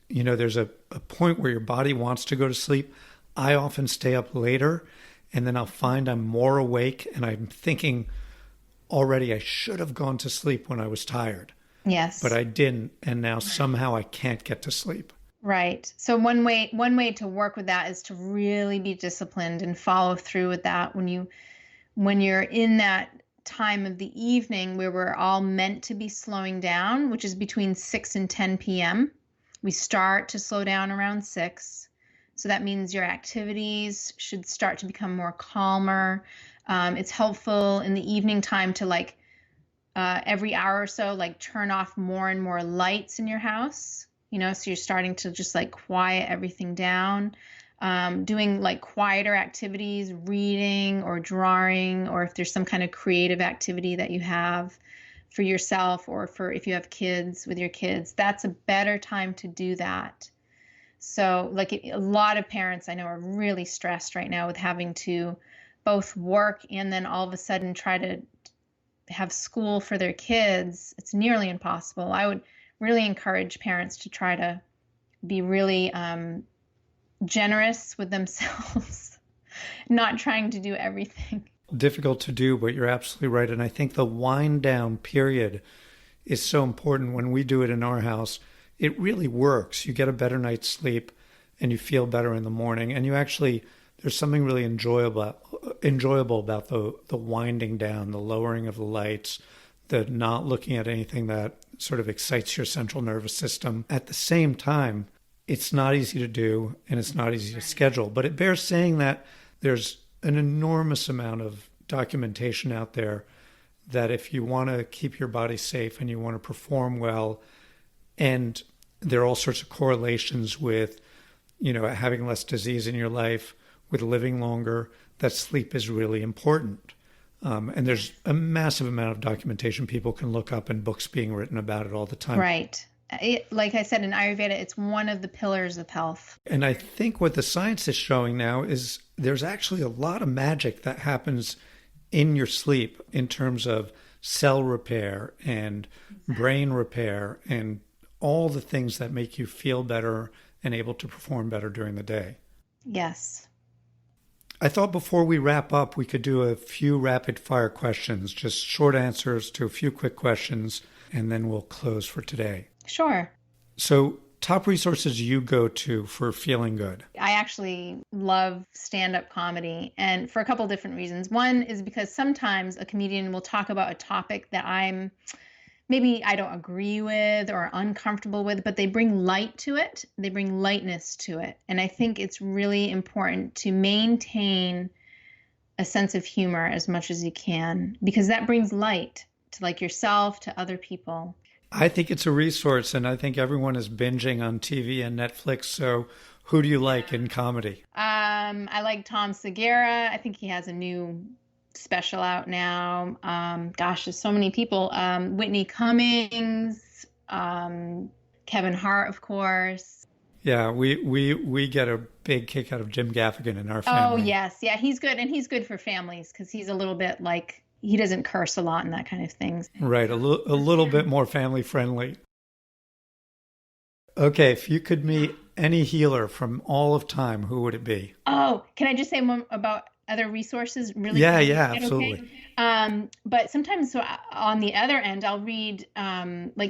there's a point where your body wants to go to sleep. I often stay up later, and then I'll find I'm more awake and I'm thinking already I should have gone to sleep when I was tired. Yes. But I didn't, and now somehow I can't get to sleep. Right. So one way to work with that is to really be disciplined and follow through with that when you're in that time of the evening where we're all meant to be slowing down, which is between 6 and 10 p.m. We start to slow down around 6. So that means your activities should start to become more calmer. It's helpful in the evening time to every hour or so, turn off more and more lights in your house, so you're starting to just quiet everything down. Doing quieter activities, reading or drawing, or if there's some kind of creative activity that you have for yourself or for if you have kids with your kids, that's a better time to do that. So a lot of parents I know are really stressed right now with having to both work and then all of a sudden try to have school for their kids. It's nearly impossible. I would really encourage parents to try to be really generous with themselves, not trying to do everything. Difficult to do, but you're absolutely right. And I think the wind down period is so important. When we do it in our house, it really works. You get a better night's sleep and you feel better in the morning. And there's something really enjoyable about the winding down, the lowering of the lights, the not looking at anything that sort of excites your central nervous system. At the same time, it's not easy to do and it's not easy to schedule. But it bears saying that there's an enormous amount of documentation out there that if you want to keep your body safe and you want to perform well, and there are all sorts of correlations with, having less disease in your life, with living longer, that sleep is really important. And there's a massive amount of documentation people can look up and books being written about it all the time. Right. Like I said, in Ayurveda, it's one of the pillars of health. And I think what the science is showing now is there's actually a lot of magic that happens in your sleep in terms of cell repair and brain repair and all the things that make you feel better and able to perform better during the day. Yes. I thought before we wrap up, we could do a few rapid fire questions, just short answers to a few quick questions, and then we'll close for today. Sure. So, top resources you go to for feeling good? I actually love stand-up comedy, and for a couple different reasons. One is because sometimes a comedian will talk about a topic that maybe I don't agree with or uncomfortable with, but they bring light to it. They bring lightness to it. And I think it's really important to maintain a sense of humor as much as you can, because that brings light to yourself, to other people. I think it's a resource, and I think everyone is binging on TV and Netflix. So who do you like in comedy? I like Tom Segura. I think he has a new special out now. There's so many people. Whitney Cummings, Kevin Hart, of course. Yeah, we get a big kick out of Jim Gaffigan in our family. Oh, yes. Yeah, he's good. And he's good for families because he's a little bit he doesn't curse a lot and that kind of things. Right, a little bit more family friendly. Okay, if you could meet any healer from all of time, who would it be? Oh, can I just say more about other resources? Really? Yeah, absolutely. Okay? But sometimes, so on the other end, I'll read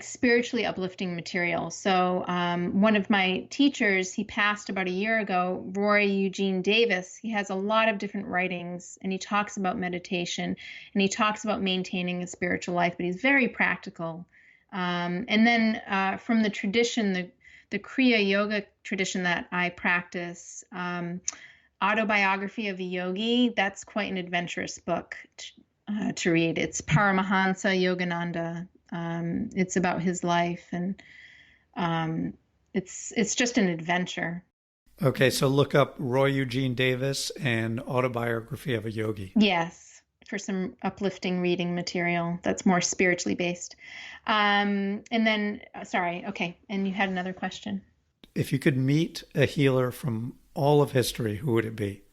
spiritually uplifting material. So one of my teachers, he passed about a year ago, Roy Eugene Davis. He has a lot of different writings, and he talks about meditation, and he talks about maintaining a spiritual life, but he's very practical. And then from the tradition, the Kriya Yoga tradition that I practice, Autobiography of a Yogi, that's quite an adventurous book to read. It's Paramahansa Yogananda. It's about his life, and it's just an adventure. Okay, so look up Roy Eugene Davis and Autobiography of a Yogi. Yes, for some uplifting reading material that's more spiritually based. And then, okay, and you had another question. If you could meet a healer from all of history, who would it be?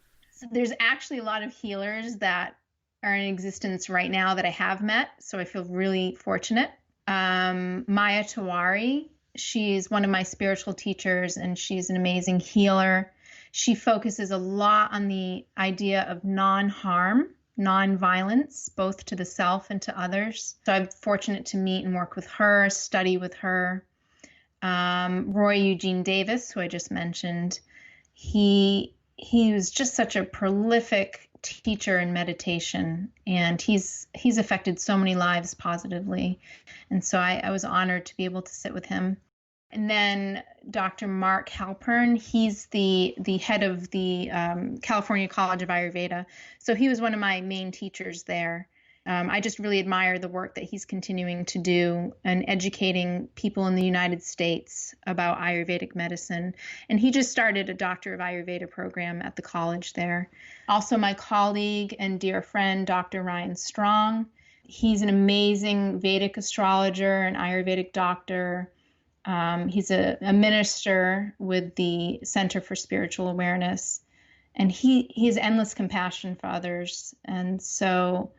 So there's actually a lot of healers that are in existence right now that I have met, so I feel really fortunate. Maya Tawari, she's one of my spiritual teachers, and she's an amazing healer. She focuses a lot on the idea of non-harm, non-violence, both to the self and to others. So I'm fortunate to meet and work with her, study with her. Roy Eugene Davis, who I just mentioned, he was just such a prolific teacher in meditation, and he's affected so many lives positively. And so I was honored to be able to sit with him. And then Dr. Mark Halpern, he's the head of the California College of Ayurveda. So he was one of my main teachers there. I just really admire the work that he's continuing to do and educating people in the United States about Ayurvedic medicine. And he just started a Doctor of Ayurveda program at the college there. Also, my colleague and dear friend, Dr. Ryan Strong. He's an amazing Vedic astrologer and Ayurvedic doctor. He's a minister with the Center for Spiritual Awareness. And he has endless compassion for others. And so,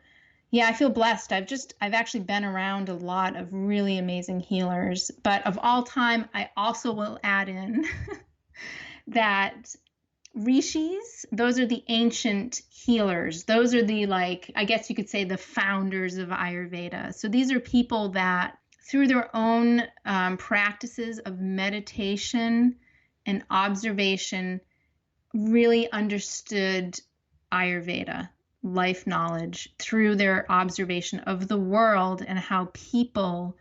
yeah, I feel blessed. I've actually been around a lot of really amazing healers, but of all time, I also will add in that rishis, those are the ancient healers. Those are the, I guess you could say, the founders of Ayurveda. So these are people that through their own practices of meditation and observation really understood Ayurveda life knowledge through their observation of the world and how people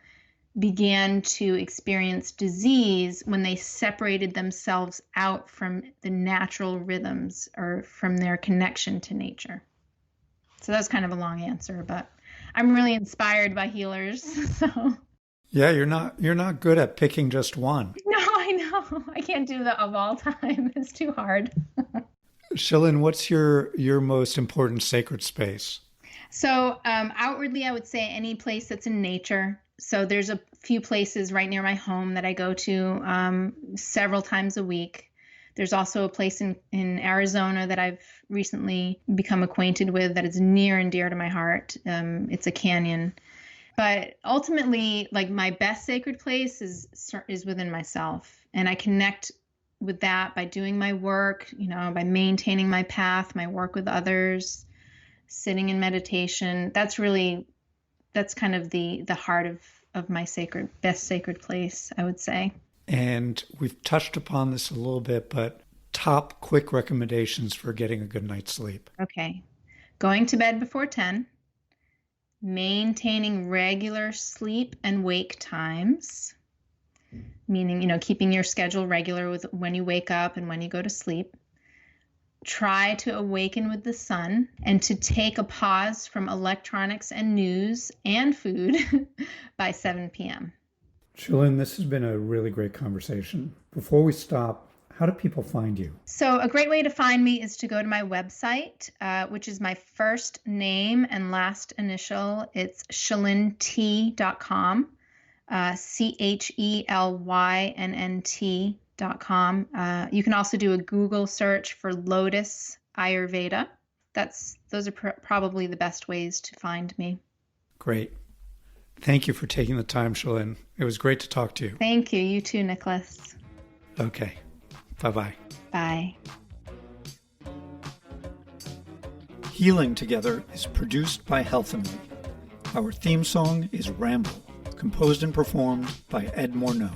began to experience disease when they separated themselves out from the natural rhythms or from their connection to nature. So that's kind of a long answer, but I'm really inspired by healers. So yeah, you're not good at picking just one. no, I know. I can't do that of all time. It's too hard. Chelynn, what's your most important sacred space? So outwardly, I would say any place that's in nature. So there's a few places right near my home that I go to several times a week. There's also a place in Arizona that I've recently become acquainted with that is near and dear to my heart. It's a canyon. But ultimately, my best sacred place is within myself. And I connect with that by doing my work, by maintaining my path, my work with others, sitting in meditation. That's kind of the heart of my best sacred place, I would say. And we've touched upon this a little bit, but top quick recommendations for getting a good night's sleep. Okay. Going to bed before 10, maintaining regular sleep and wake times, meaning, keeping your schedule regular with when you wake up and when you go to sleep. Try to awaken with the sun and to take a pause from electronics and news and food by 7 p.m. Chelynn, this has been a really great conversation. Before we stop, how do people find you? So a great way to find me is to go to my website, which is my first name and last initial. It's ChelynNT.com. ChelYNNT.com. You can also do a Google search for Lotus Ayurveda. Those are probably the best ways to find me. Great. Thank you for taking the time, Chelynn. It was great to talk to you. Thank you. You too, Nicholas. Okay. Bye-bye. Bye. Healing Together is produced by Healthily. Our theme song is Ramble, composed and performed by Ed Morneau.